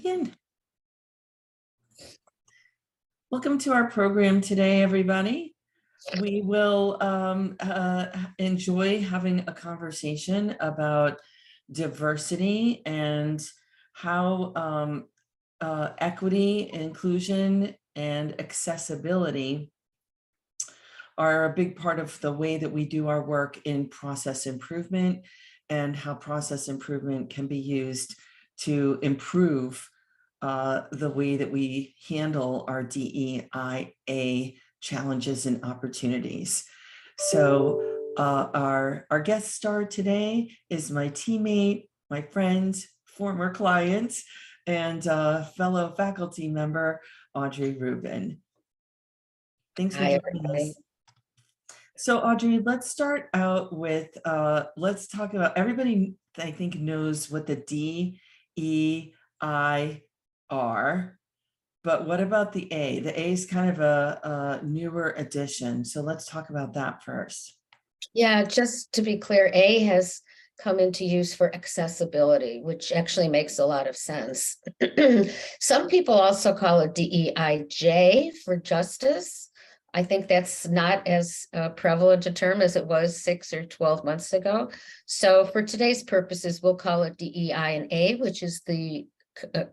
begin. Welcome to our program today, everybody. We will enjoy having a conversation about diversity and how equity, inclusion, and accessibility are a big part of the way that we do our work in process improvement, and how process improvement can be used to improve the way that we handle our DEIA challenges and opportunities. So our guest star today is my teammate, my friend, former client, and fellow faculty member, Audrey Rubin. Thanks for joining us. So Audrey, let's start out with, let's talk about, everybody I think knows what the DEI are, but what about the A? The A is kind of a newer addition. So let's talk about that first. Yeah, just to be clear, A has come into use for accessibility, which actually makes a lot of sense. Some people also call it DEIJ for justice. I think that's not as prevalent a term as it was 6 or 12 months ago. So for today's purposes, we'll call it DEI and A, which is the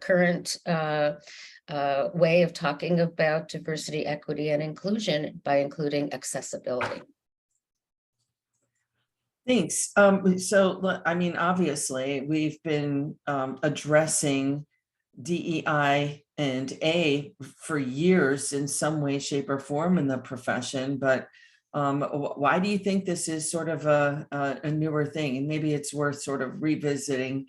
current way of talking about diversity, equity, and inclusion by including accessibility. Thanks. So, I mean, obviously, we've been addressing DEI and A for years in some way, shape, or form in the profession, but why do you think this is sort of a newer thing? And maybe it's worth sort of revisiting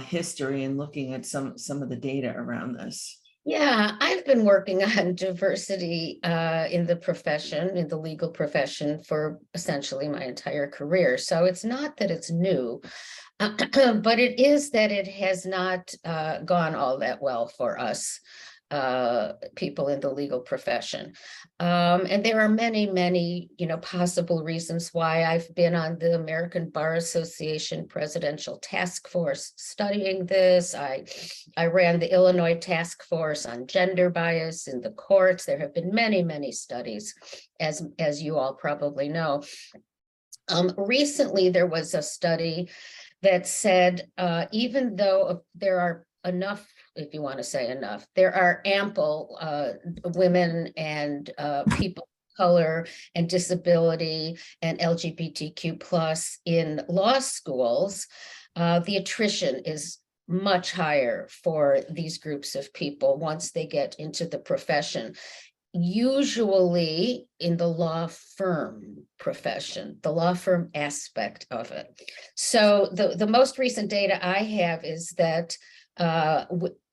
history and looking at some of the data around this. Yeah, I've been working on diversity in the profession, in the legal profession, for essentially my entire career. So it's not that it's new, but it is that it has not gone all that well for us people in the legal profession. And there are many, possible reasons why. I've been on the American Bar Association Presidential Task Force studying this. I ran the Illinois Task Force on gender bias in the courts. There have been many studies, as you all probably know. Recently, there was a study that said, even though there are enough, if you want to say enough, there are ample women and people of color and disability and LGBTQ plus in law schools, the attrition is much higher for these groups of people once they get into the profession. Usually in the law firm profession, the law firm aspect of it. So the most recent data I have is that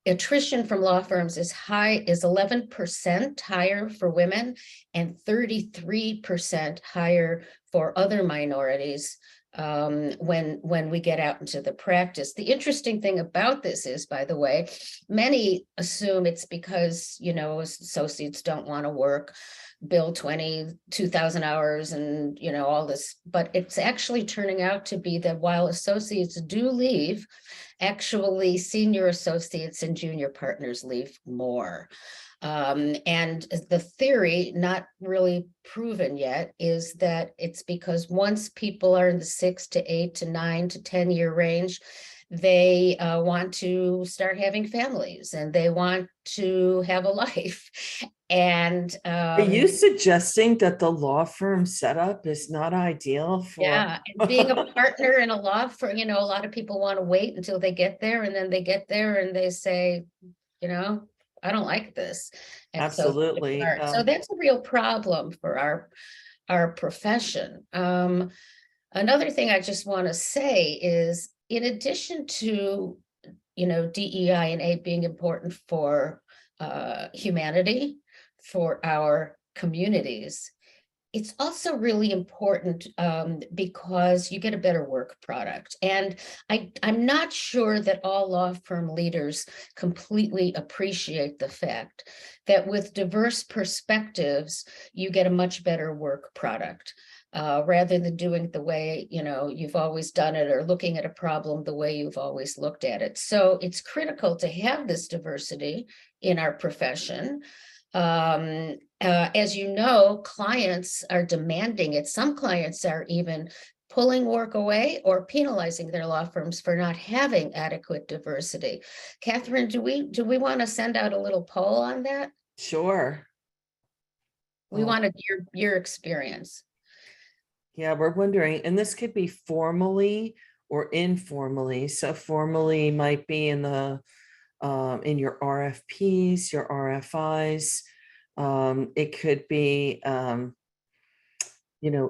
attrition from law firms is 11% higher for women and 33% higher for other minorities when we get out into the practice. The interesting thing about this is, by the way, many assume it's because, associates don't want to work, bill 22,000 hours and, all this, but it's actually turning out to be that while associates do leave, actually senior associates and junior partners leave more. And the theory, not really proven yet, is that it's because once people are in the 6 to 8 to 9 to 10 year range, they want to start having families and they want to have a life. And are you suggesting that the law firm setup is not ideal for? Yeah, and being a partner in a law firm, a lot of people want to wait until they get there, and then they get there and they say, I don't like this. And absolutely. So that's a real problem for our profession. Another thing I just want to say is, in addition to, DEI and A being important for humanity, for our communities, it's also really important because you get a better work product. And I'm not sure that all law firm leaders completely appreciate the fact that with diverse perspectives, you get a much better work product. rather than doing it the way, you've always done it, or looking at a problem the way you've always looked at it. So it's critical to have this diversity in our profession. As you know, clients are demanding it. Some clients are even pulling work away or penalizing their law firms for not having adequate diversity. Catherine, do we want to send out a little poll on that? Sure. We wanted your experience. Yeah, we're wondering, and this could be formally or informally. So formally might be in the in your RFPs, your RFIs. It could be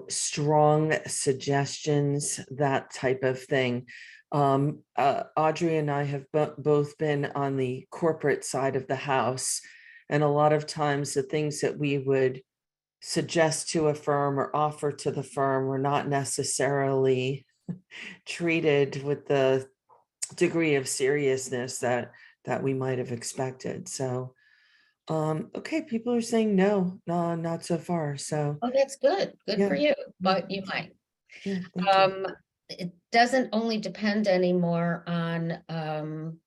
strong suggestions, that type of thing. Audrey and I have both been on the corporate side of the house, and a lot of times the things that we would suggest to a firm or offer to the firm were not necessarily treated with the degree of seriousness that we might have expected. So okay, people are saying no, not so far. So Oh, that's good. Good for yeah. you, but you might. Yeah, thank you. It doesn't only depend anymore on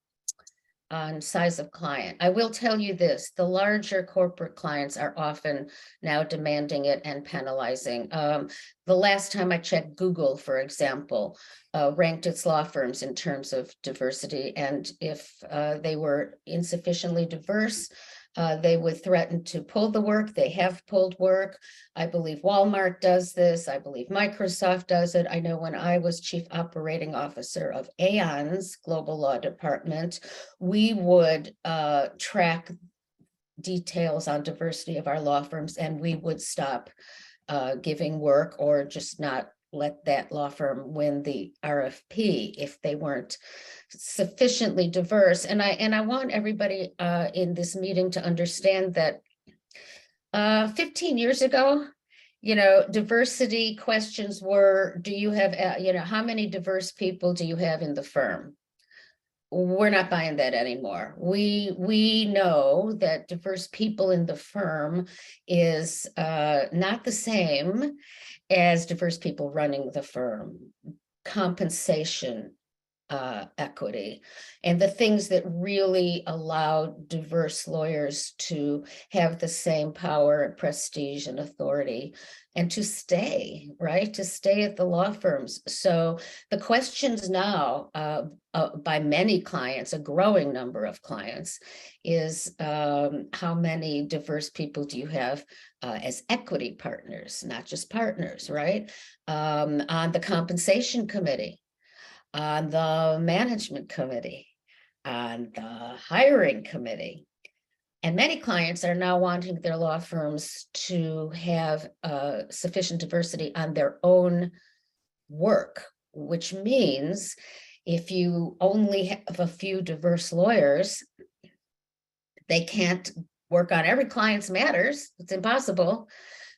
size of client. I will tell you this, the larger corporate clients are often now demanding it and penalizing. The last time I checked, Google, for example, ranked its law firms in terms of diversity. And if they were insufficiently diverse, they would threaten to pull the work. They have pulled work. I believe Walmart does this. I believe Microsoft does it. I know when I was chief operating officer of Aon's global law department, we would track details on diversity of our law firms, and we would stop giving work or just not let that law firm win the RFP if they weren't sufficiently diverse. And I want everybody in this meeting to understand that 15 years ago, diversity questions were, do you have, how many diverse people do you have in the firm? We're not buying that anymore. We know that diverse people in the firm is not the same as diverse people running the firm. Compensation, equity, and the things that really allow diverse lawyers to have the same power and prestige and authority and to stay, right? To stay at the law firms. So the questions now by many clients, a growing number of clients, is how many diverse people do you have as equity partners, not just partners, right? On the compensation committee, on the management committee, on the hiring committee. And many clients are now wanting their law firms to have sufficient diversity on their own work, which means if you only have a few diverse lawyers, they can't work on every client's matters. It's impossible.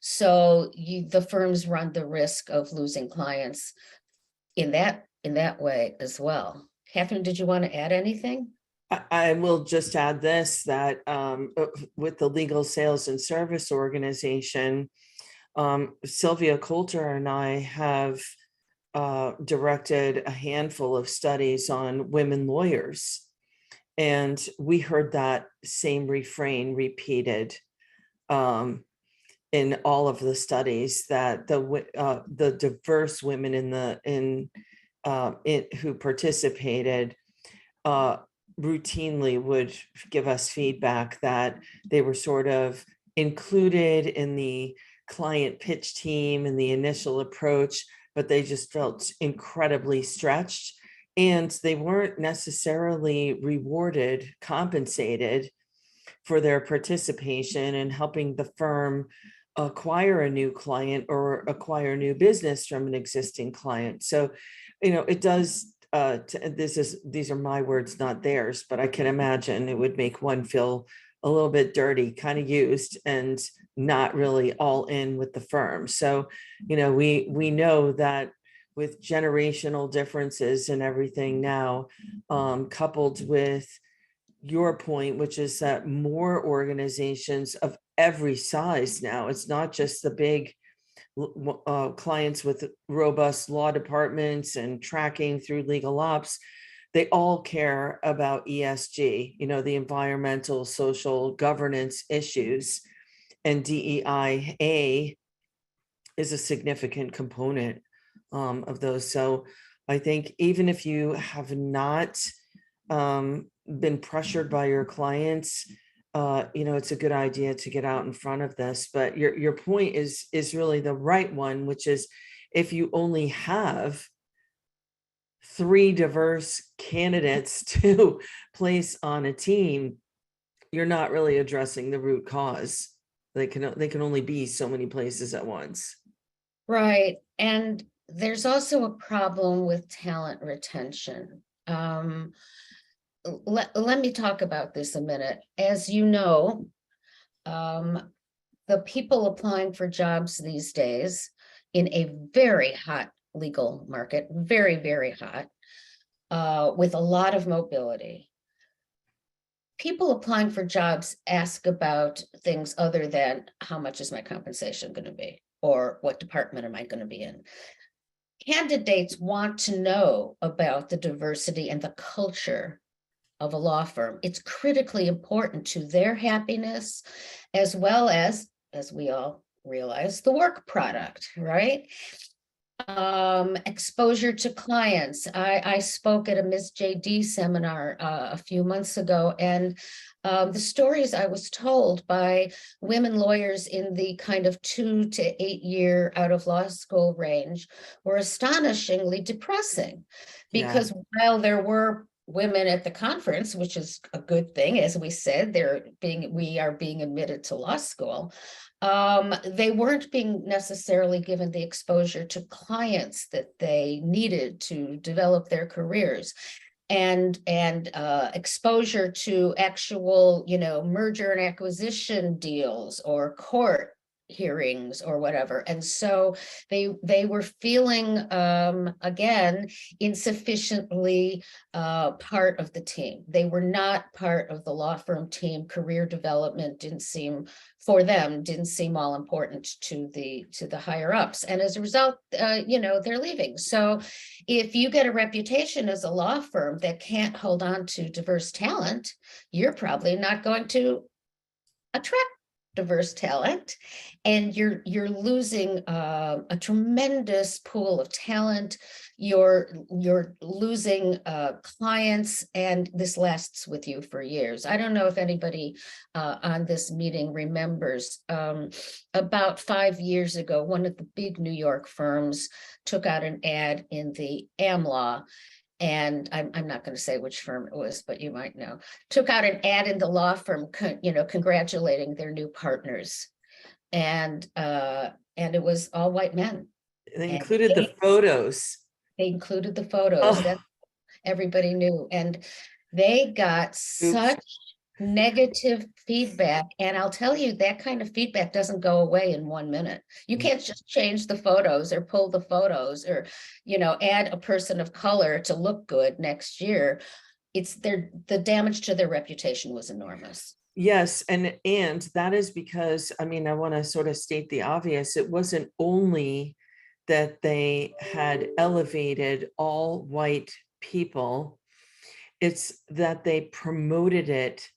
So the firms run the risk of losing clients in that way as well. Catherine, did you want to add anything? I will just add this, that with the Legal Sales and Service Organization, Sylvia Coulter and I have directed a handful of studies on women lawyers. And we heard that same refrain repeated in all of the studies, that the diverse women who participated routinely would give us feedback that they were sort of included in the client pitch team and the initial approach, but they just felt incredibly stretched, and they weren't necessarily rewarded, compensated for their participation in helping the firm acquire a new client or acquire new business from an existing client. So, it does, these are my words, not theirs, but I can imagine it would make one feel a little bit dirty, kind of used, and not really all in with the firm. So, we know that with generational differences and everything now, coupled with your point, which is that more organizations of every size now, it's not just the big clients with robust law departments and tracking through legal ops, they all care about ESG, the environmental, social, governance issues, and DEIA is a significant component of those. So I think even if you have not been pressured by your clients, it's a good idea to get out in front of this. But your point is really the right one, which is if you only have 3 diverse candidates to place on a team, you're not really addressing the root cause. They can only be so many places at once. Right. And there's also a problem with talent retention. Let me talk about this a minute. As you know, the people applying for jobs these days in a very hot legal market, very, very hot, with a lot of mobility. People applying for jobs ask about things other than how much is my compensation going to be, or what department am I going to be in? Candidates want to know about the diversity and the culture of a law firm. It's critically important to their happiness, as well as we all realize, the work product, right? Exposure to clients. I spoke at a Ms. JD seminar a few months ago, and the stories I was told by women lawyers in the kind of 2 to 8 year out of law school range were astonishingly depressing, because while there were women at the conference, which is a good thing, as we said, we are being admitted to law school. They weren't being necessarily given the exposure to clients that they needed to develop their careers, and exposure to actual, merger and acquisition deals or court hearings or whatever. And so they were feeling, again, insufficiently part of the team. They were not part of the law firm team. Career development didn't seem all important to the higher ups. And as a result, they're leaving. So if you get a reputation as a law firm that can't hold on to diverse talent, you're probably not going to attract diverse talent, and you're losing a tremendous pool of talent. You're losing clients, and this lasts with you for years. I don't know if anybody on this meeting remembers, about 5 years ago, one of the big New York firms took out an ad in the AmLaw, and I'm not going to say which firm it was, but you might know, took out an ad in the law firm, congratulating their new partners. And it was all white men. They included the photos. They included the photos that everybody knew. And they got such negative feedback. And I'll tell you, that kind of feedback doesn't go away in 1 minute. You can't just change the photos or pull the photos or, add a person of color to look good next year. The damage to their reputation was enormous. Yes, and that is because, I want to sort of state the obvious. It wasn't only that they had elevated all white people, it's that they promoted it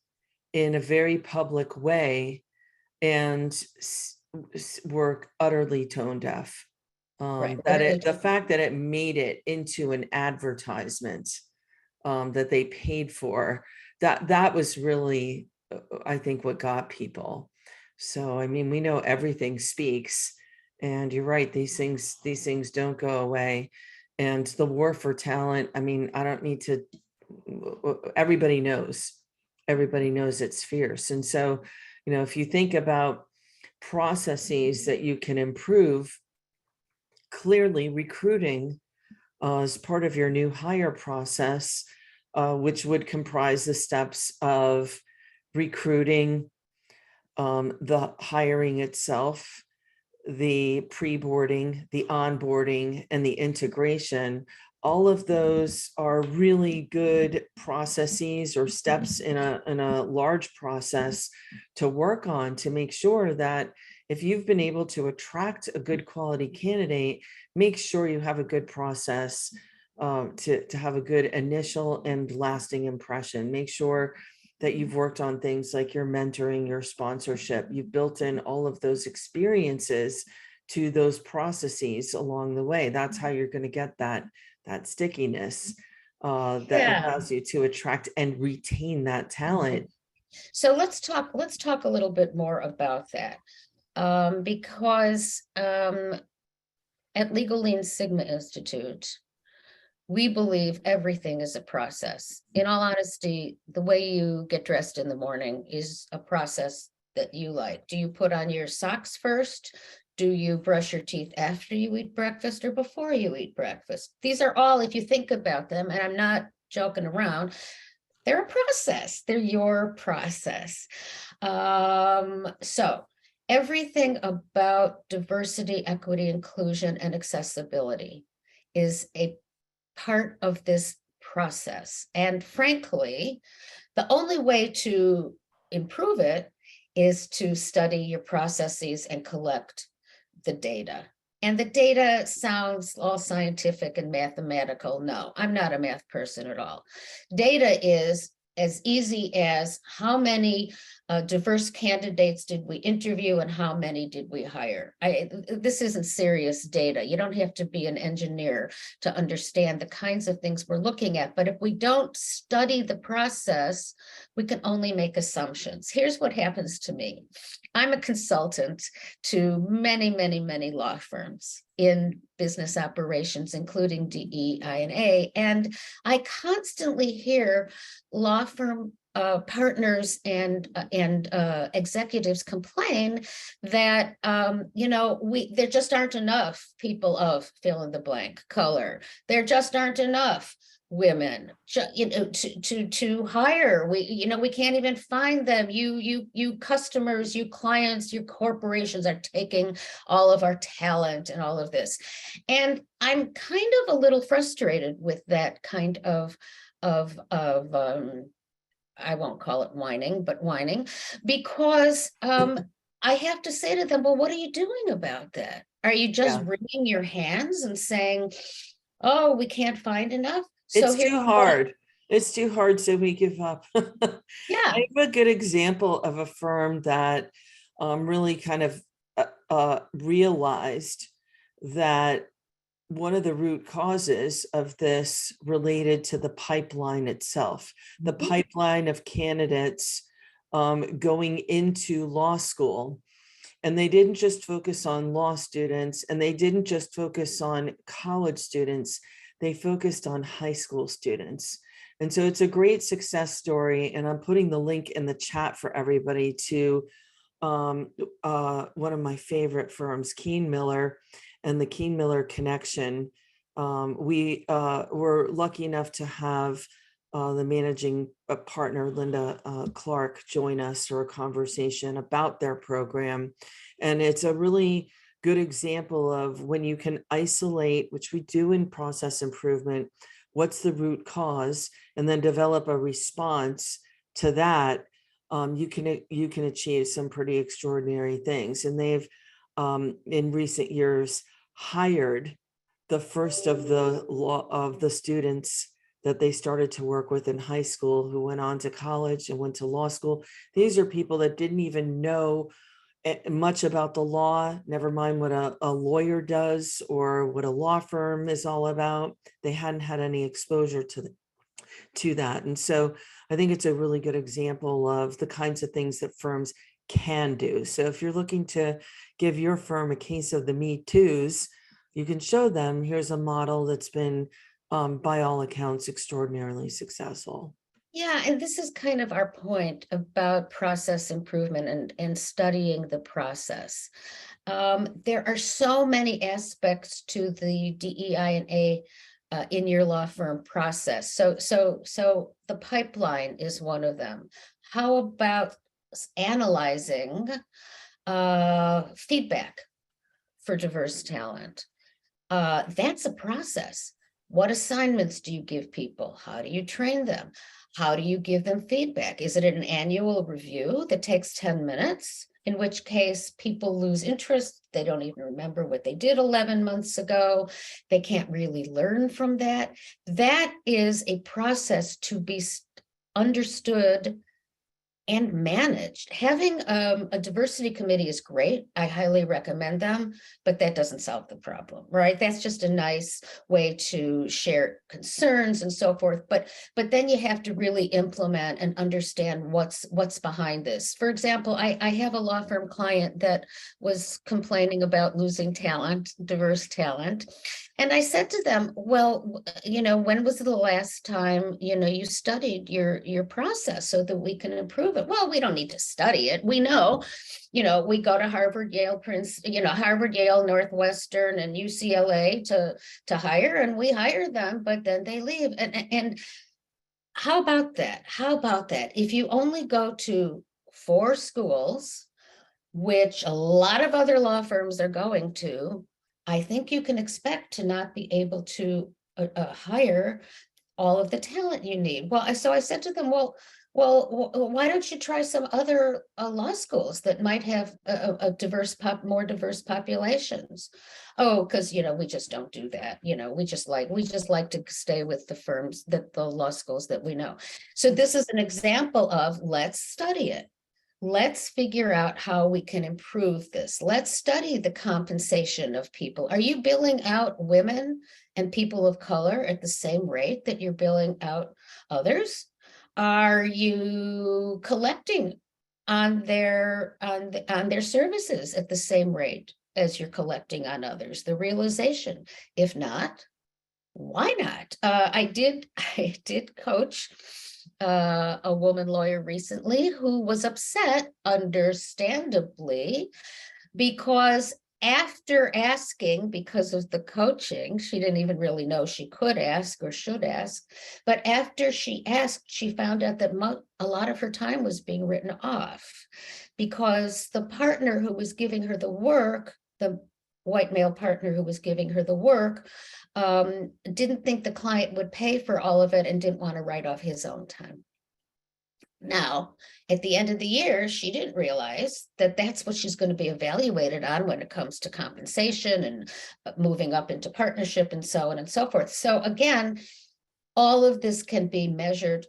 in a very public way and were utterly tone deaf. Right. The fact that it made it into an advertisement that they paid for, that was really, I think, what got people. So, we know everything speaks, and you're right, these things don't go away. And the war for talent, I don't need to, everybody knows it's fierce. And so, if you think about processes that you can improve, clearly recruiting as part of your new hire process, which would comprise the steps of recruiting, the hiring itself, the pre-boarding, the onboarding, and the integration, all of those are really good processes or steps in a large process to work on, to make sure that if you've been able to attract a good quality candidate, make sure you have a good process to have a good initial and lasting impression. Make sure that you've worked on things like your mentoring, your sponsorship. You've built in all of those experiences to those processes along the way. That's how you're going to get that stickiness that Yeah. allows you to attract and retain that talent. So let's talk a little bit more about that. Because at Legal Lean Sigma Institute, we believe everything is a process. In all honesty, the way you get dressed in the morning is a process that you like. Do you put on your socks first? Do you brush your teeth after you eat breakfast or before you eat breakfast? These are all, if you think about them, and I'm not joking around, they're a process. They're your process. So everything about diversity, equity, inclusion, and accessibility is a part of this process. And frankly, the only way to improve it is to study your processes and collect the data. And the data sounds all scientific and mathematical. No, I'm not a math person at all. Data is as easy as how many diverse candidates did we interview and how many did we hire? This isn't serious data. You don't have to be an engineer to understand the kinds of things we're looking at. But if we don't study the process, we can only make assumptions. Here's what happens to me. I'm a consultant to many, many, many law firms in business operations, including DEIA, and I constantly hear law firm partners and executives complain that there just aren't enough people of fill in the blank color. There just aren't enough women to hire. We can't even find them. You customers, you clients, your corporations are taking all of our talent and all of this. And I'm kind of a little frustrated with that kind of I won't call it whining, but whining, because I have to say to them, well, what are you doing about that? Are you just wringing your hands and saying, oh, we can't find enough? It's too hard. It's too hard, so we give up. Yeah. I have a good example of a firm that really kind of realized that one of the root causes of this related to the pipeline itself, the pipeline of candidates going into law school. And they didn't just focus on law students, and they didn't just focus on college students, they focused on high school students. And so it's a great success story. And I'm putting the link in the chat for everybody to one of my favorite firms, Keen Miller, and the Keen Miller Connection. We were lucky enough to have the managing partner, Linda Clark, join us for a conversation about their program. And it's a really good example of when you can isolate, which we do in process improvement, what's the root cause, and then develop a response to that. You can achieve some pretty extraordinary things. And they've in recent years hired the first of the students that they started to work with in high school, who went on to college and went to law school. These are people that didn't even know much about the law, never mind what a lawyer does or what a law firm is all about. They hadn't had any exposure to that. And so I think it's a really good example of the kinds of things that firms can do. So if you're looking to give your firm a case of the Me Too's, you can show them, here's a model that's been, by all accounts, extraordinarily successful. Yeah, and this is kind of our point about process improvement and studying the process. There are so many aspects to the DEIA in your law firm process. So the pipeline is one of them. How about analyzing feedback for diverse talent? That's a process. What assignments do you give people? How do you train them? How do you give them feedback? Is it an annual review that takes 10 minutes? In which case people lose interest. They don't even remember what they did 11 months ago. They can't really learn from that. That is a process to be understood and managed. Having a diversity committee is great. I highly recommend them, but that doesn't solve the problem, right? That's just a nice way to share concerns and so forth. But then you have to really implement and understand what's behind this. For example, I have a law firm client that was complaining about losing talent, diverse talent. And I said to them, well, when was the last time, you studied your process so that we can improve it? Well, we don't need to study it. We know, we go to Harvard, Yale, Harvard, Yale, Northwestern, and UCLA to hire, and we hire them, but then they leave. And how about that? How about that? If you only go to 4 schools, which a lot of other law firms are going to, I think you can expect to not be able to hire all of the talent you need. Well, so I said to them, well, why don't you try some other law schools that might have a more diverse populations? Oh, because we just don't do that. We just like to stay with the firms, the law schools that we know. So this is an example of, let's study it. Let's figure out how we can improve this. Let's study the compensation of people. Are you billing out women and people of color at the same rate that you're billing out others? Are you collecting on their services at the same rate as you're collecting on others? The realization, if not, why not? I did coach a woman lawyer recently who was upset, understandably, because after asking, because of the coaching, she didn't even really know she could ask or should ask, but after she asked, she found out that a lot of her time was being written off because the partner who was giving her the work, the white male partner who was giving her the work, didn't think the client would pay for all of it and didn't want to write off his own time. Now, at the end of the year, she didn't realize that that's what she's going to be evaluated on when it comes to compensation and moving up into partnership and so on and so forth. So again, all of this can be measured,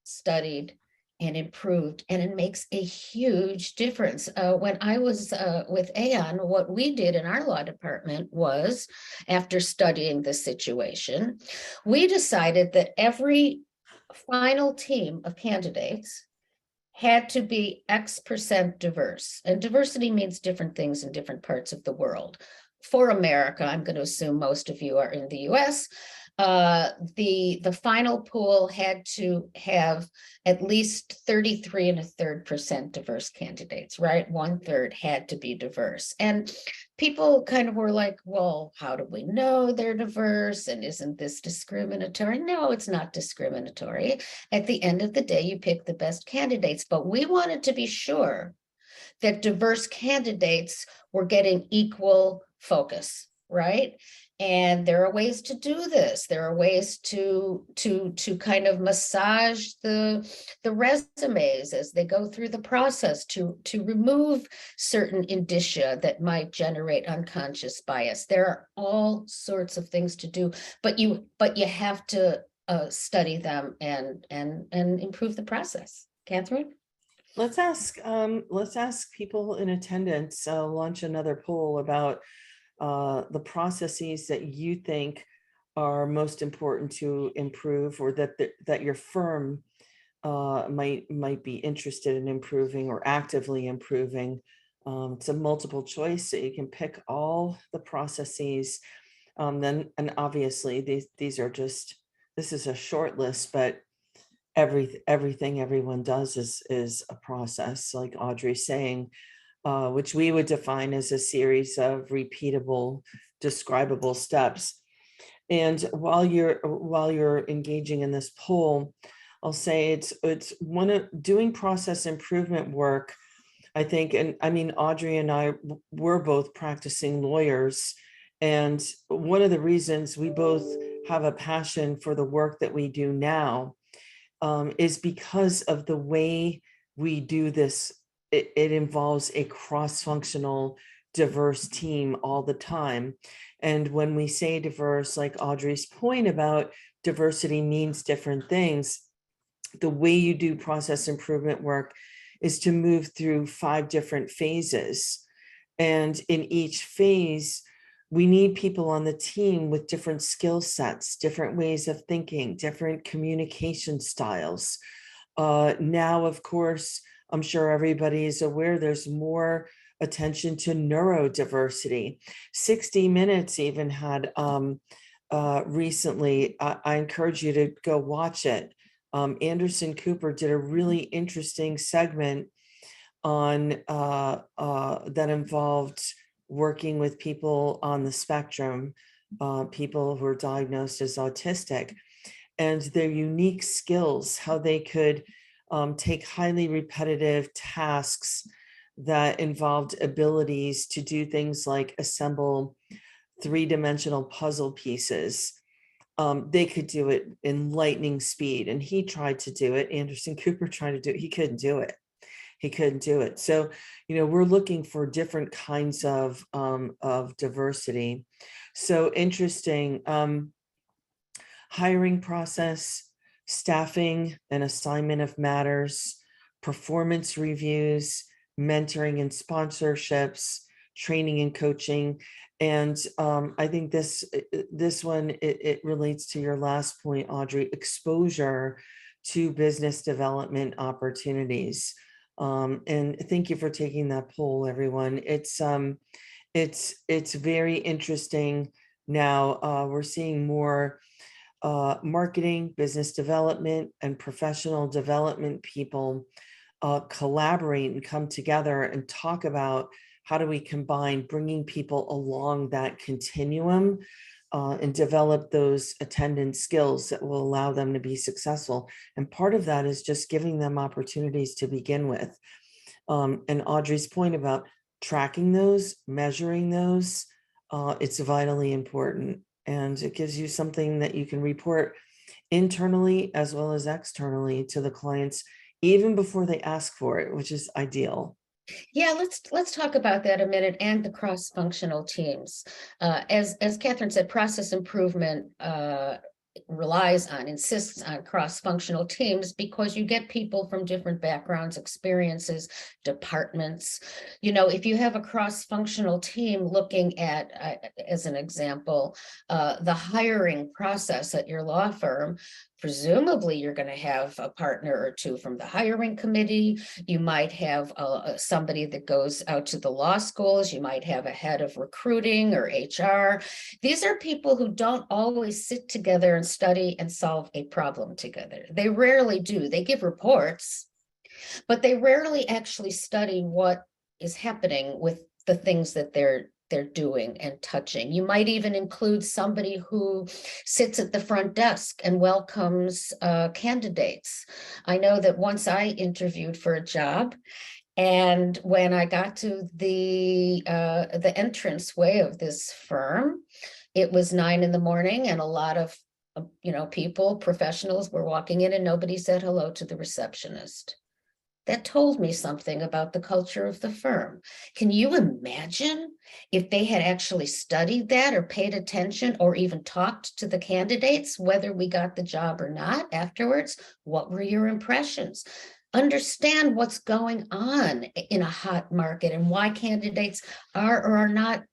studied, and improved, and it makes a huge difference. When I was with Aon, what we did in our law department was, after studying the situation, we decided that every final team of candidates had to be X% diverse. And diversity means different things in different parts of the world. For America, I'm going to assume most of you are in the US. The final pool had to have at least 33.33% diverse candidates, right? 1/3 had to be diverse. And people kind of were like, well, how do we know they're diverse? And isn't this discriminatory? No, it's not discriminatory. At the end of the day, you pick the best candidates, but we wanted to be sure that diverse candidates were getting equal focus, right? And there are ways to do this. There are ways to kind of massage the resumes as they go through the process to remove certain indicia that might generate unconscious bias. There are all sorts of things to do, but you have to study them and improve the process. Catherine? Let's ask people in attendance, launch another poll about the processes that you think are most important to improve, or that your firm might be interested in improving or actively improving. It's a multiple choice, so you can pick all the processes. And obviously this is a short list, but everything everyone does is a process, like Audrey's saying, which we would define as a series of repeatable, describable steps. And while you're engaging in this poll, I'll say it's one of doing process improvement work, I think. And I mean, Audrey and I were both practicing lawyers, and one of the reasons we both have a passion for the work that we do now is because of the way we do this. It involves a cross-functional, diverse team all the time. And when we say diverse, like Audrey's point about diversity means different things, the way you do process improvement work is to move through 5 different phases. And in each phase, we need people on the team with different skill sets, different ways of thinking, different communication styles. Now, of course, I'm sure everybody is aware there's more attention to neurodiversity. 60 Minutes even had recently, I encourage you to go watch it. Anderson Cooper did a really interesting segment on that involved working with people on the spectrum, people who are diagnosed as autistic, and their unique skills, how they could take highly repetitive tasks that involved abilities to do things like assemble 3-dimensional puzzle pieces. They could do it in lightning speed, and he tried to do it. Anderson Cooper tried to do it. He couldn't do it. He couldn't do it. So, we're looking for different kinds of diversity. So interesting. Hiring process, staffing and assignment of matters, performance reviews, mentoring and sponsorships, training and coaching. And I think this one, it relates to your last point, Audrey, exposure to business development opportunities. And thank you for taking that poll, everyone. It's very interesting now. We're seeing more marketing, business development, and professional development people collaborate and come together and talk about how do we combine bringing people along that continuum and develop those attendant skills that will allow them to be successful. And part of that is just giving them opportunities to begin with. And Audrey's point about tracking those, measuring those, it's vitally important. And it gives you something that you can report internally as well as externally to the clients, even before they ask for it, which is ideal. Yeah, let's talk about that a minute, and the cross-functional teams. As Catherine said, process improvement insists on cross-functional teams because you get people from different backgrounds, experiences, departments. If you have a cross-functional team looking at, as an example, the hiring process at your law firm, presumably you're going to have a partner or two from the hiring committee. You might have somebody that goes out to the law schools. You might have a head of recruiting or HR. These are people who don't always sit together and study and solve a problem together. They rarely do. They give reports, but they rarely actually study what is happening with the things that they're doing and touching. You might even include somebody who sits at the front desk and welcomes candidates. I know that once I interviewed for a job, and when I got to the entranceway of this firm, it was 9 a.m, and a lot of people, professionals, were walking in, and nobody said hello to the receptionist. That told me something about the culture of the firm. Can you imagine if they had actually studied that or paid attention or even talked to the candidates, whether we got the job or not afterwards? What were your impressions? Understand what's going on in a hot market and why candidates are or are not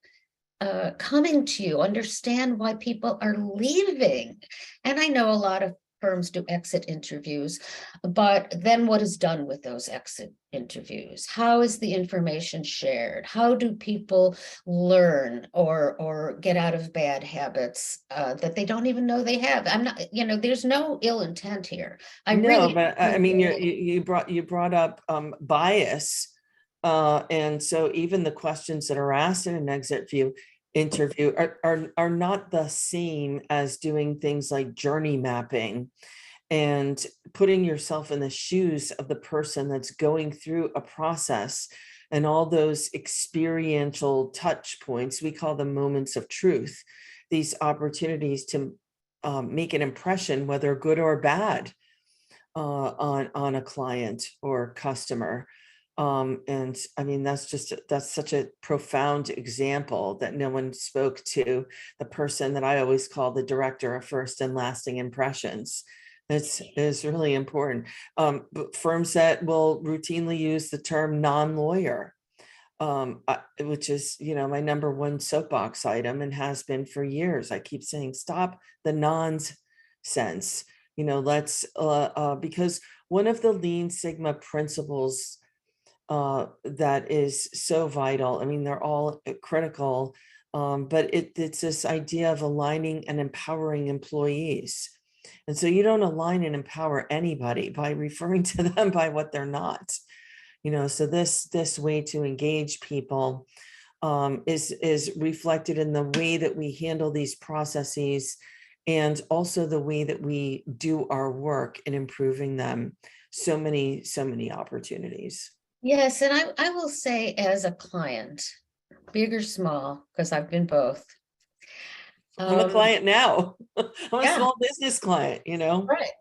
coming to you. Understand why people are leaving. And I know a lot of firms do exit interviews, but then what is done with those exit interviews? How is the information shared? How do people learn or get out of bad habits that they don't even know they have? I'm not, there's no ill intent here. But I mean, you brought up bias, and so even the questions that are asked in an exit interview are not the same as doing things like journey mapping and putting yourself in the shoes of the person that's going through a process and all those experiential touch points. We call them moments of truth, these opportunities to make an impression, whether good or bad, on a client or customer. And I mean, that's such a profound example that no one spoke to the person that I always call the director of first and lasting impressions. It's really important. But firms that will routinely use the term non-lawyer, which is, my number one soapbox item and has been for years. I keep saying, stop the nonsense. Let's, because one of the Lean Sigma principles that is so vital, I mean, they're all critical, but it's this idea of aligning and empowering employees. And so you don't align and empower anybody by referring to them by what they're not. So this way to engage people is reflected in the way that we handle these processes, and also the way that we do our work in improving them. So many opportunities. Yes, and I will say, as a client, big or small, because I've been both. I'm a client now. I'm a Yeah. small business client, Right.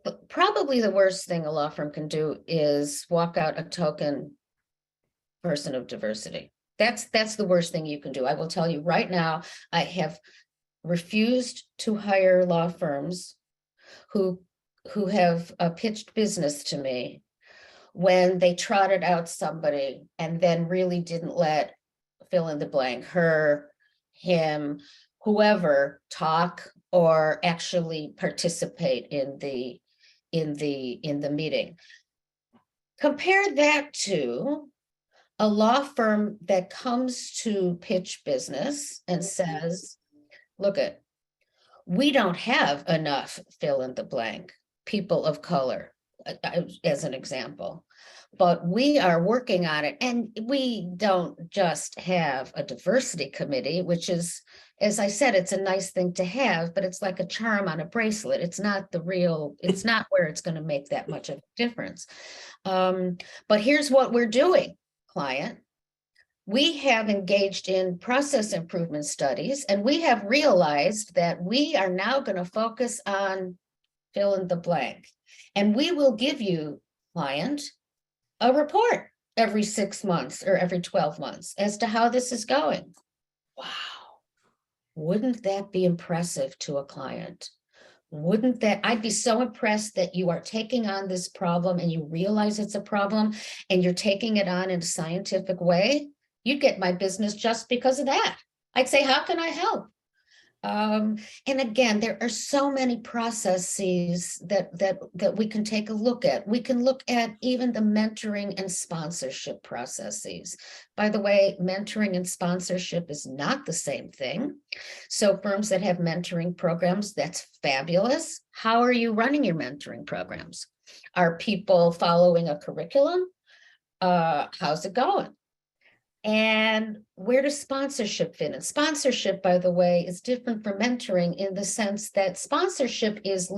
But probably the worst thing a law firm can do is walk out a token person of diversity. That's the worst thing you can do. I will tell you right now, I have refused to hire law firms who have pitched business to me when they trotted out somebody and then really didn't let fill in the blank, her, him, whoever, talk or actually participate in the meeting. Compare that to a law firm that comes to pitch business and says, look, we don't have enough fill in the blank people of color, as an example, but we are working on it. And we don't just have a diversity committee, which is, as I said, it's a nice thing to have, but it's like a charm on a bracelet. It's not it's not where it's going to make that much of a difference. But here's what we're doing, client. We have engaged in process improvement studies, and we have realized that we are now going to focus on fill in the blank. And we will give you, client, a report every 6 months or every 12 months as to how this is going. Wow. Wouldn't that be impressive to a client? Wouldn't that, I'd be so impressed that you are taking on this problem and you realize it's a problem and you're taking it on in a scientific way. You'd get my business just because of that. I'd say, how can I help? And again, there are so many processes that we can take a look at. We can look at even the mentoring and sponsorship processes. By the way, mentoring and sponsorship is not the same thing. So firms that have mentoring programs, that's fabulous. How are you running your mentoring programs? Are people following a curriculum? How's it going? And where does sponsorship fit in? Sponsorship, by the way, is different from mentoring in the sense that sponsorship is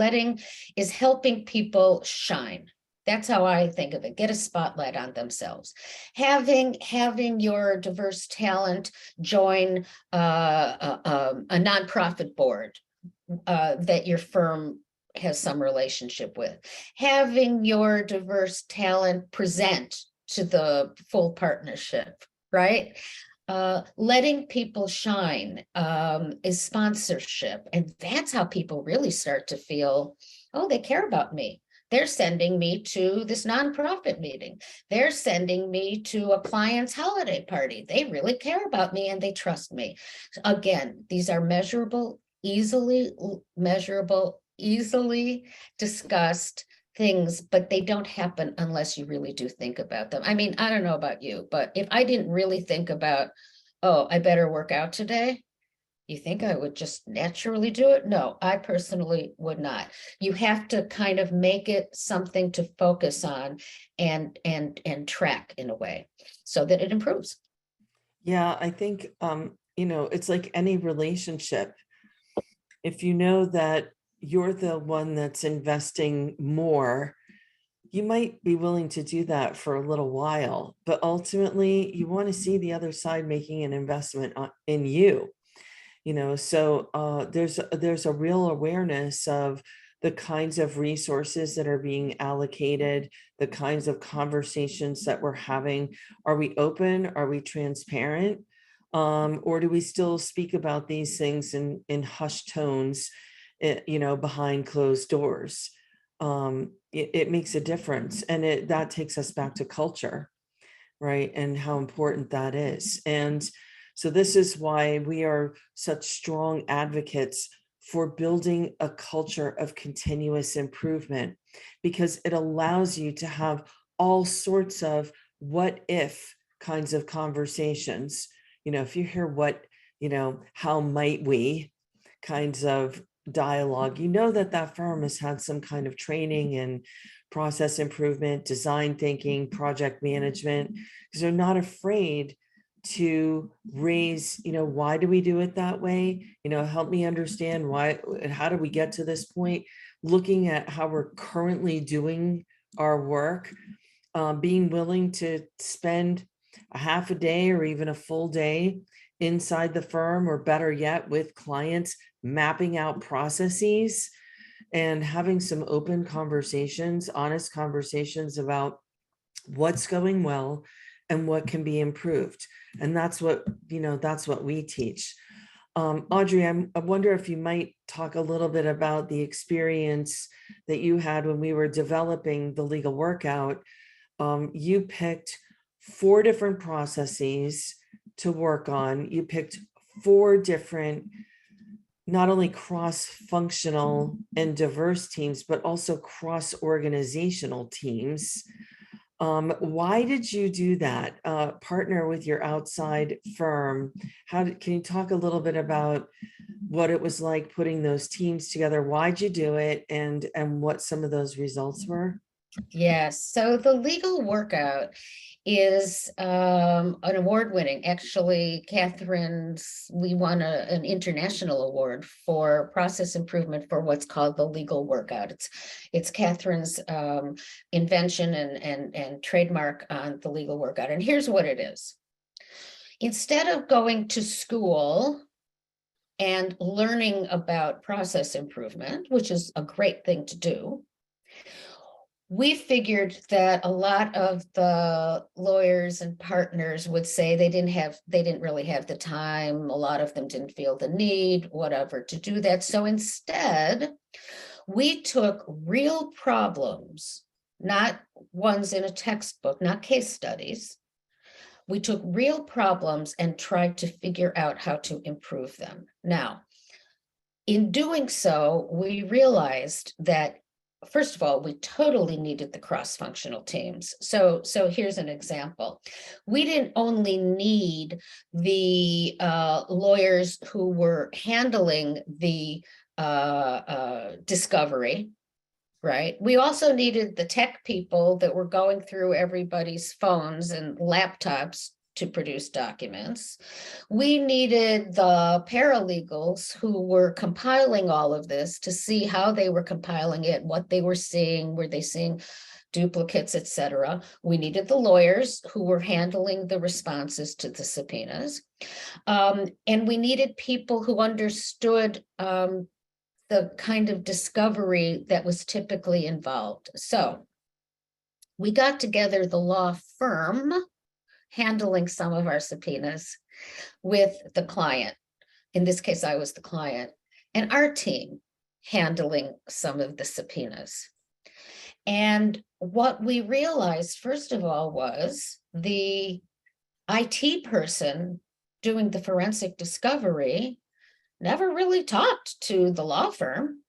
helping people shine. That's how I think of it. Get a spotlight on themselves. Having your diverse talent join a nonprofit board that your firm has some relationship with. Having your diverse talent present to the full partnership. Right? Letting people shine is sponsorship. And that's how people really start to feel, oh, they care about me. They're sending me to this nonprofit meeting. They're sending me to a client's holiday party. They really care about me and they trust me. Again, these are measurable, easily discussed things, but they don't happen unless you really do think about them. I mean, I don't know about you, but if I didn't really think about, oh, I better work out today, you think I would just naturally do it? No, I personally would not. You have to kind of make it something to focus on and track in a way so that it improves. Yeah, I think, it's like any relationship. If you know that you're the one that's investing more, you might be willing to do that for a little while, but ultimately you want to see the other side making an investment in you. So there's a real awareness of the kinds of resources that are being allocated, the kinds of conversations that we're having. Are we open? Are we transparent? Or do we still speak about these things in hushed tones, behind closed doors? It makes a difference. And that takes us back to culture, right? And how important that is. And so this is why we are such strong advocates for building a culture of continuous improvement, because it allows you to have all sorts of what if kinds of conversations. If you hear how might we kinds of dialogue, that firm has had some kind of training and process improvement, design thinking, project management, because they're not afraid to raise, why do we do it that way? Help me understand why, and how do we get to this point? Looking at how we're currently doing our work, being willing to spend a half a day or even a full day inside the firm, or better yet, with clients, mapping out processes and having some open conversations, honest conversations about what's going well and what can be improved. And that's what we teach. Audrey, I wonder if you might talk a little bit about the experience that you had when we were developing the legal workout. You picked 4 different processes to work on. You picked 4 different, not only cross-functional and diverse teams, but also cross-organizational teams. Why did you do that? Partner with your outside firm. Can you talk a little bit about what it was like putting those teams together? Why'd you do it, and what some of those results were? Yes, so the legal workout is an award-winning. Actually, we won an international award for process improvement for what's called the legal workout. It's Catherine's invention and trademark on the legal workout. And here's what it is. Instead of going to school and learning about process improvement, which is a great thing to do, we figured that a lot of the lawyers and partners would say they didn't really have the time. A lot of them didn't feel the need, whatever, to do that. So instead, we took real problems, not ones in a textbook, not case studies. We took real problems and tried to figure out how to improve them. Now, in doing so, we realized that, first of all, we totally needed the cross-functional teams. So here's an example. We didn't only need the lawyers who were handling the discovery, right? We also needed the tech people that were going through everybody's phones and laptops to produce documents. We needed the paralegals who were compiling all of this to see how they were compiling it, what they were seeing, were they seeing duplicates, etc. We needed the lawyers who were handling the responses to the subpoenas. And we needed people who understood the kind of discovery that was typically involved. So we got together the law firm handling some of our subpoenas with the client. In this case, I was the client, and our team handling some of the subpoenas. And what we realized, first of all, was the IT person doing the forensic discovery never really talked to the law firm.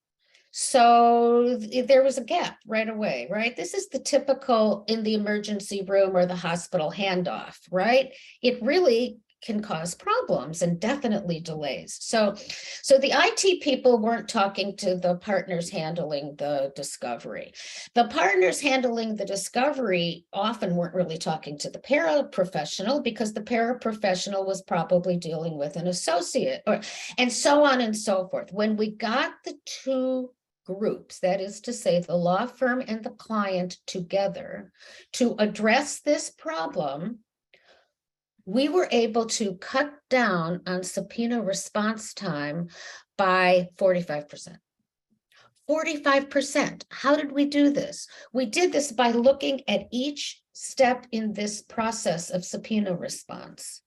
So there was a gap right away, right? This is the typical in the emergency room or the hospital handoff, right? It really can cause problems and definitely delays. So the IT people weren't talking to the partners handling the discovery. The partners handling the discovery often weren't really talking to the paraprofessional, because the paraprofessional was probably dealing with an associate, and so on and so forth. When we got the two groups, that is to say the law firm and the client, together to address this problem, we were able to cut down on subpoena response time by 45%. 45%. How did we do this? We did this by looking at each step in this process of subpoena response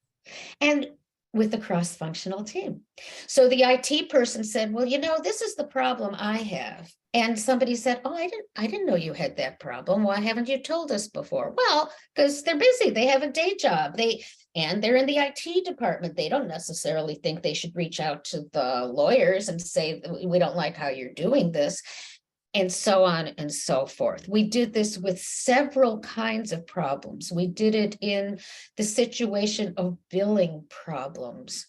and with a cross-functional team. So the IT person said, well, this is the problem I have. And somebody said, oh, I didn't know you had that problem. Why haven't you told us before? Well, because they're busy. They have a day job. And they're in the IT department. They don't necessarily think they should reach out to the lawyers and say, we don't like how you're doing this, and so on and so forth. We did this with several kinds of problems. We did it in the situation of billing problems.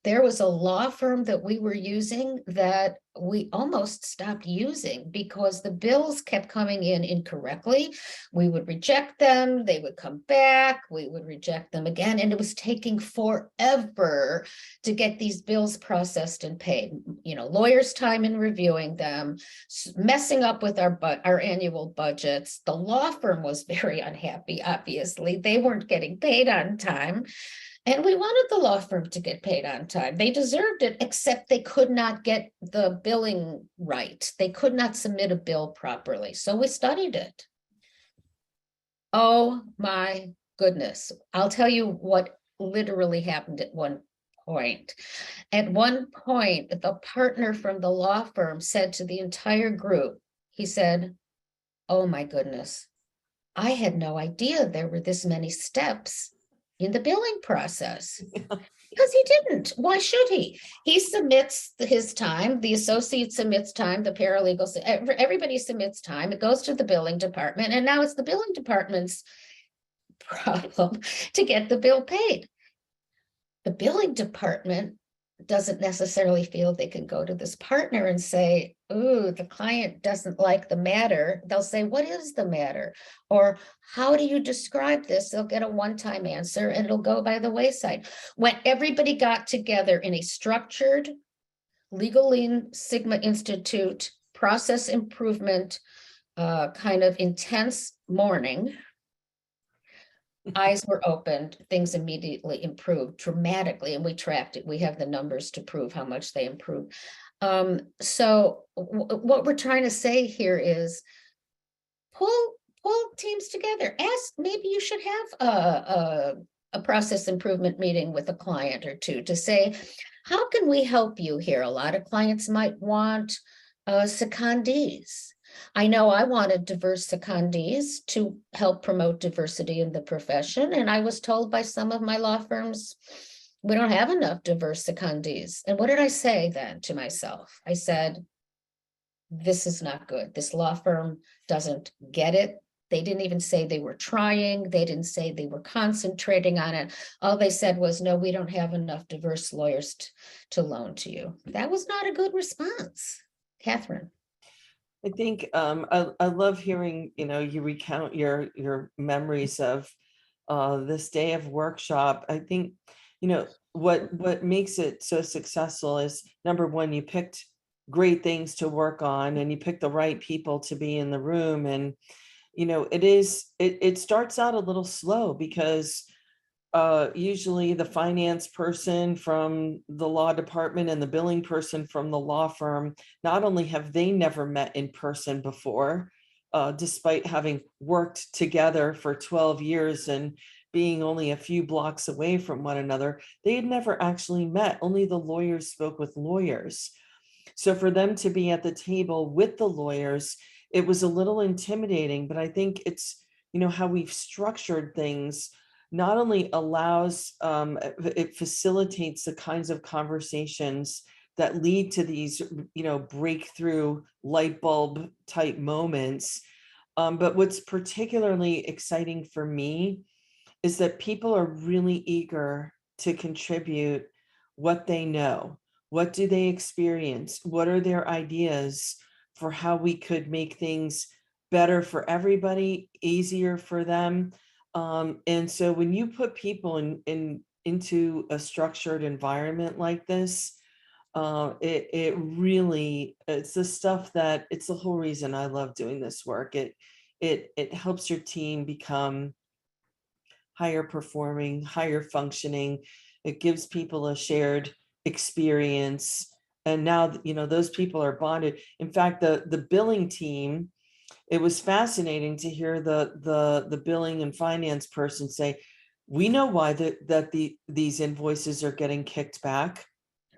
There was a law firm that we were using that we almost stopped using because the bills kept coming in incorrectly. We would reject them, they would come back, we would reject them again, and it was taking forever to get these bills processed and paid. Lawyers' time in reviewing them, messing up with our annual budgets. The law firm was very unhappy, obviously. They weren't getting paid on time. And we wanted the law firm to get paid on time. They deserved it, except they could not get the billing right. They could not submit a bill properly. So we studied it. Oh my goodness. I'll tell you what literally happened at one point. At one point, the partner from the law firm said to the entire group, he said, oh my goodness, I had no idea there were this many steps in the billing process. Because he didn't. Why should he? He submits his time, the associate submits time, the paralegal, everybody submits time. It goes to the billing department, and now it's the billing department's problem to get the bill paid. The billing department doesn't necessarily feel they can go to this partner and say, ooh, the client doesn't like the matter. They'll say, what is the matter? Or how do you describe this? They'll get a one-time answer and it'll go by the wayside. When everybody got together in a structured Legal Lean Sigma Institute process improvement kind of intense morning, eyes were opened, things immediately improved dramatically, and we tracked it. We have the numbers to prove how much they improved. So what we're trying to say here is pull teams together. Ask, maybe you should have a process improvement meeting with a client or two to say, how can we help you here? A lot of clients might want secondees. I know I wanted diverse secondees to help promote diversity in the profession. And I was told by some of my law firms, we don't have enough diverse secondees. And what did I say then to myself? I said, this is not good. This law firm doesn't get it. They didn't even say they were trying. They didn't say they were concentrating on it. All they said was, no, we don't have enough diverse lawyers to loan to you. That was not a good response. Catherine. I think I love hearing, you recount your memories of this day of workshop. I think, what makes it so successful is, number one, you picked great things to work on and you picked the right people to be in the room. And, it starts out a little slow because usually the finance person from the law department and the billing person from the law firm, not only have they never met in person before, despite having worked together for 12 years and being only a few blocks away from one another, they had never actually met. Only the lawyers spoke with lawyers. So for them to be at the table with the lawyers, it was a little intimidating, but I think it's, how we've structured things not only allows, it facilitates the kinds of conversations that lead to these, breakthrough light bulb type moments. But what's particularly exciting for me is that people are really eager to contribute what they know. What do they experience? What are their ideas for how we could make things better for everybody, easier for them? And so when you put people into a structured environment like this, it really, it's the stuff that, it's the whole reason I love doing this work. It helps your team become higher performing, higher functioning. It gives people a shared experience. And now, those people are bonded. In fact, the billing team, it was fascinating to hear the billing and finance person say, we know why these invoices are getting kicked back.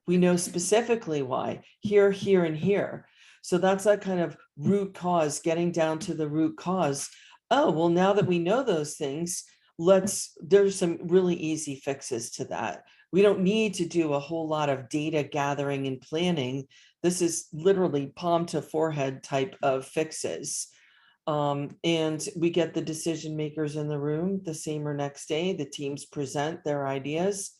We know specifically why, here, here, and here. So that's that kind of root cause, getting down to the root cause. Oh, well, now that we know those things, there's some really easy fixes to that. We don't need to do a whole lot of data gathering and planning. This is literally palm to forehead type of fixes. And we get the decision makers in the room the same or next day. The teams present their ideas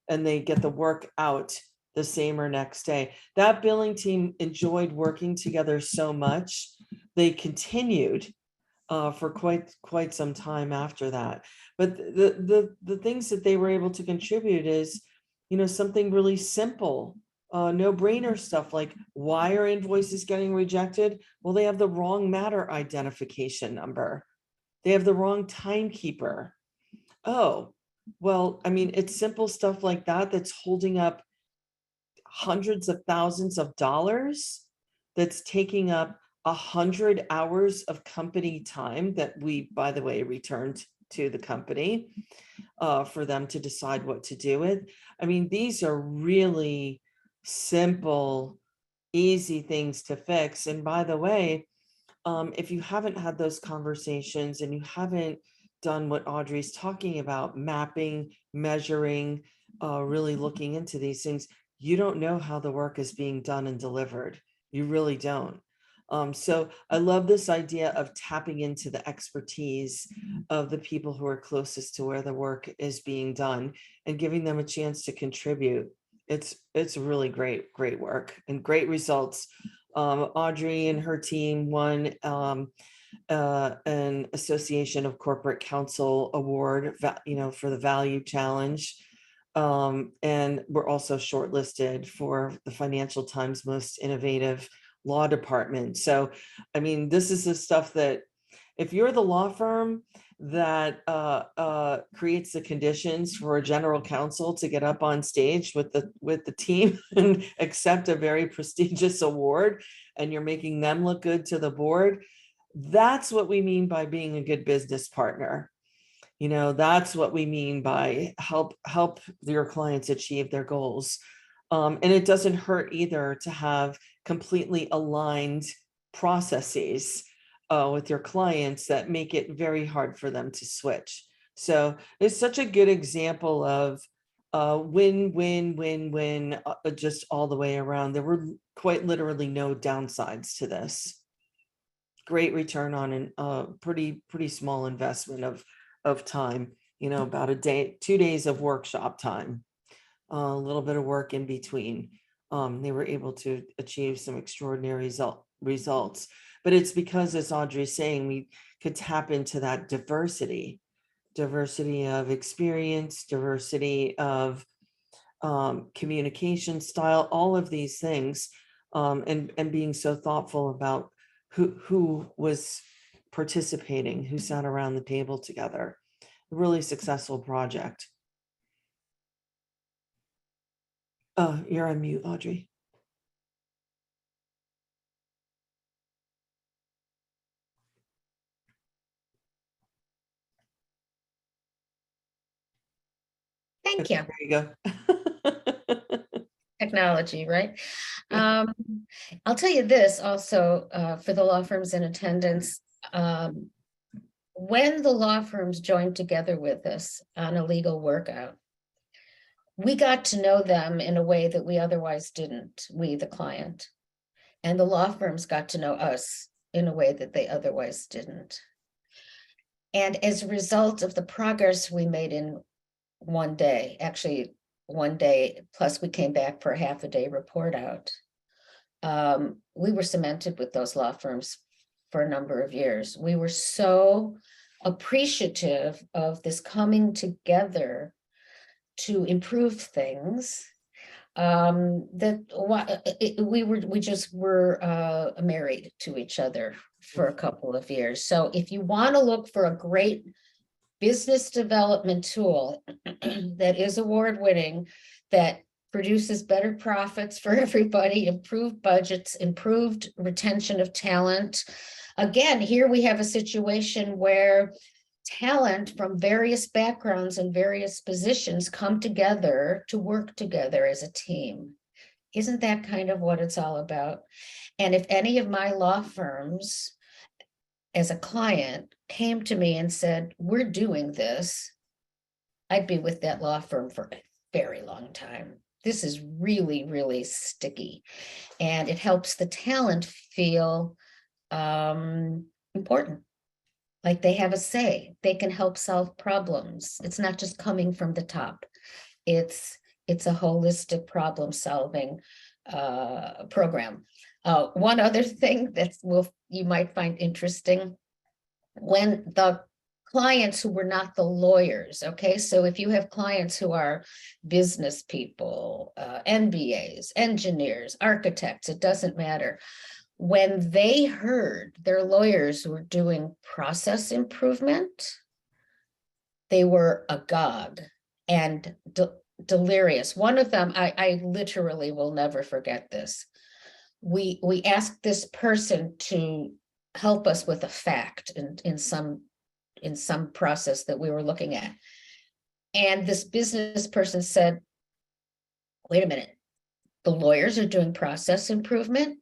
and they get the work out the same or next day. That billing team enjoyed working together so much, they continued for quite some time after that. But the things that they were able to contribute is, something really simple, no-brainer stuff like, why are invoices getting rejected? Well, they have the wrong matter identification number. They have the wrong timekeeper. Oh, well, I mean, it's simple stuff like that that's holding up hundreds of thousands of dollars, that's taking up 100 hours of company time that we, by the way, returned to the company for them to decide what to do with. I mean, these are really simple, easy things to fix. And by the way, if you haven't had those conversations and you haven't done what Audrey's talking about, mapping, measuring, really looking into these things, you don't know how the work is being done and delivered. You really don't. So I love this idea of tapping into the expertise of the people who are closest to where the work is being done and giving them a chance to contribute. It's really great work and great results. Audrey and her team won an Association of Corporate Counsel award, for the Value Challenge. And we're also shortlisted for the Financial Times Most Innovative Law Department. So, I mean, this is the stuff that if you're the law firm that creates the conditions for a general counsel to get up on stage with the team and accept a very prestigious award, and you're making them look good to the board, that's what we mean by being a good business partner. That's what we mean by help your clients achieve their goals. And it doesn't hurt either to have completely aligned processes with your clients that make it very hard for them to switch. So it's such a good example of win, win, win, win, just all the way around. There were quite literally no downsides to this. Great return on a pretty small investment of time, about a day, 2 days of workshop time, a little bit of work in between. They were able to achieve some extraordinary results. But it's because, as Audrey's saying, we could tap into that diversity of experience, diversity of communication style, all of these things, and being so thoughtful about who was participating, who sat around the table together. A really successful project. You're on mute, Audrey. Thank you. There you go. Technology, right? I'll tell you this also, for the law firms in attendance, when the law firms joined together with us on a legal workout, we got to know them in a way that we otherwise didn't, we, the client. And the law firms got to know us in a way that they otherwise didn't. And as a result of the progress we made in one day, actually 1 day, plus we came back for a half a day report out, we were cemented with those law firms for a number of years. We were so appreciative of this coming together to improve things, that we just were married to each other for a couple of years. So if you want to look for a great business development tool that is award-winning, that produces better profits for everybody, improved budgets, improved retention of talent. Again, here we have a situation where talent from various backgrounds and various positions come together to work together as a team. Isn't that kind of what it's all about? And if any of my law firms as a client came to me and said, we're doing this, I'd be with that law firm for a very long time. This is really, really sticky. And it helps the talent feel important. Like they have a say, they can help solve problems. It's not just coming from the top. It's a holistic problem solving program. One other thing that you might find interesting, when the clients who were not the lawyers, okay, so if you have clients who are business people, MBAs, engineers, architects, it doesn't matter. When they heard their lawyers were doing process improvement, they were agog and delirious. One of them, I literally will never forget this. We asked this person to help us with a fact in some process that we were looking at. And this business person said, wait a minute, the lawyers are doing process improvement?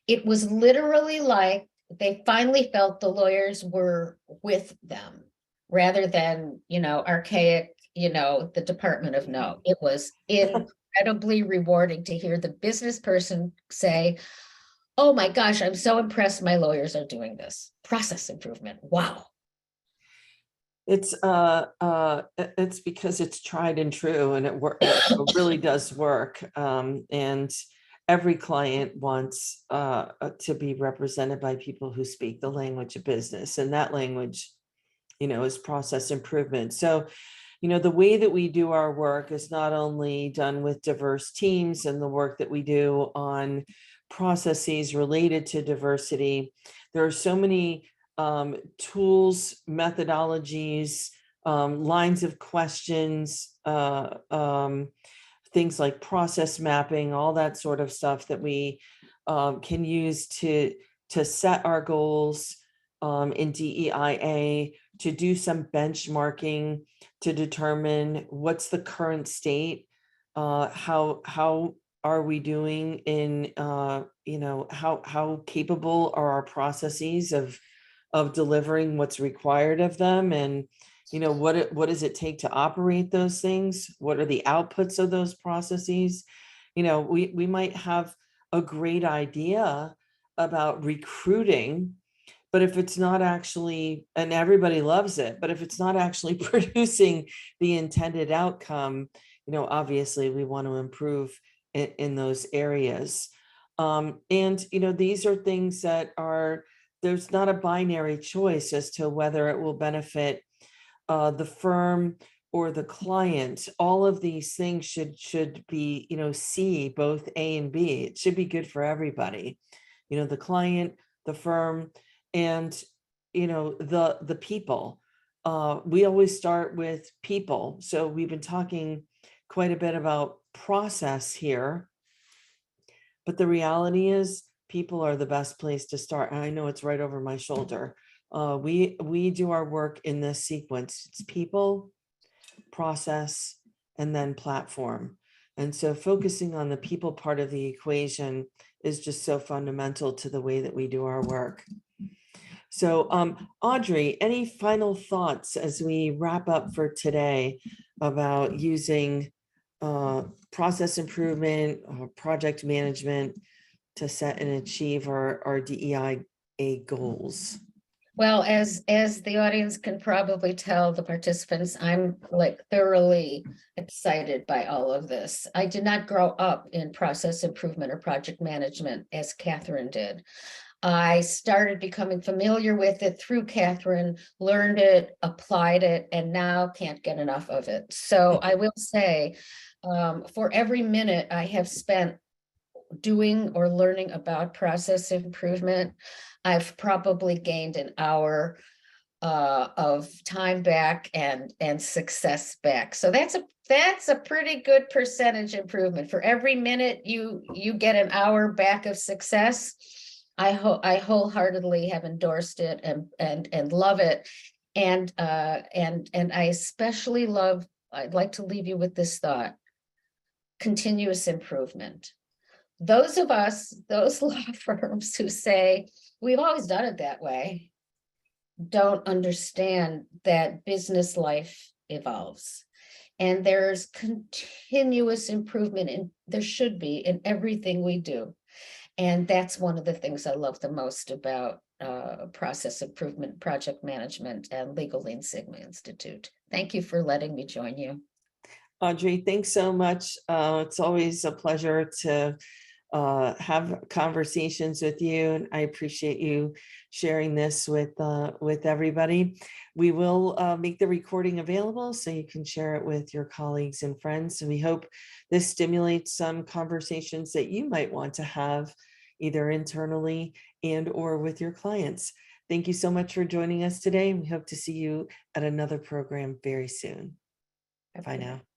It was literally like they finally felt the lawyers were with them rather than, archaic, the Department of No. It was incredibly rewarding to hear the business person say, oh my gosh, I'm so impressed my lawyers are doing this. Process improvement. Wow. It's because it's tried and true, and it really does work. And every client wants to be represented by people who speak the language of business, and that language, is process improvement. So, the way that we do our work is not only done with diverse teams and the work that we do on processes related to diversity. There are so many tools, methodologies, lines of questions, things like process mapping, all that sort of stuff that we can use to set our goals in DEIA, to do some benchmarking, to determine what's the current state, how are we doing in, how capable are our processes of delivering what's required of them, and what does it take to operate those things? What are the outputs of those processes? We might have a great idea about recruiting, but if it's not actually, and everybody loves it, but if it's not actually producing the intended outcome, obviously we want to improve in those areas. And these are things that there's not a binary choice as to whether it will benefit the firm or the client. All of these things should be, C, both A and B. It should be good for everybody, the client, the firm, and, the people. We always start with people. So we've been talking quite a bit about process here, but the reality is people are the best place to start. And I know it's right over my shoulder. We do our work in this sequence. It's people, process, and then platform. And so focusing on the people part of the equation is just so fundamental to the way that we do our work. So Audrey, any final thoughts as we wrap up for today about using process improvement, project management to set and achieve our DEIA goals? Well, as the audience can probably tell, the participants, I'm thoroughly excited by all of this. I did not grow up in process improvement or project management as Catherine did. I started becoming familiar with it through Catherine, learned it, applied it, and now can't get enough of it. So I will say, for every minute I have spent doing or learning about process improvement, I've probably gained an hour of time back and success back. So that's a pretty good percentage improvement. For every minute you get an hour back of success. I wholeheartedly have endorsed it and love it. And I especially love, I'd like to leave you with this thought: continuous improvement. Those of us, those law firms who say we've always done it that way, don't understand that business life evolves. And there's continuous improvement, and there should be, in everything we do. And that's one of the things I love the most about process improvement, project management, and Legal Lean Sigma Institute. Thank you for letting me join you. Audrey, thanks so much. It's always a pleasure to have conversations with you, and I appreciate you sharing this with everybody. We will make the recording available so you can share it with your colleagues and friends. And we hope this stimulates some conversations that you might want to have either internally and or with your clients. Thank you so much for joining us today. We hope to see you at another program very soon. Bye now.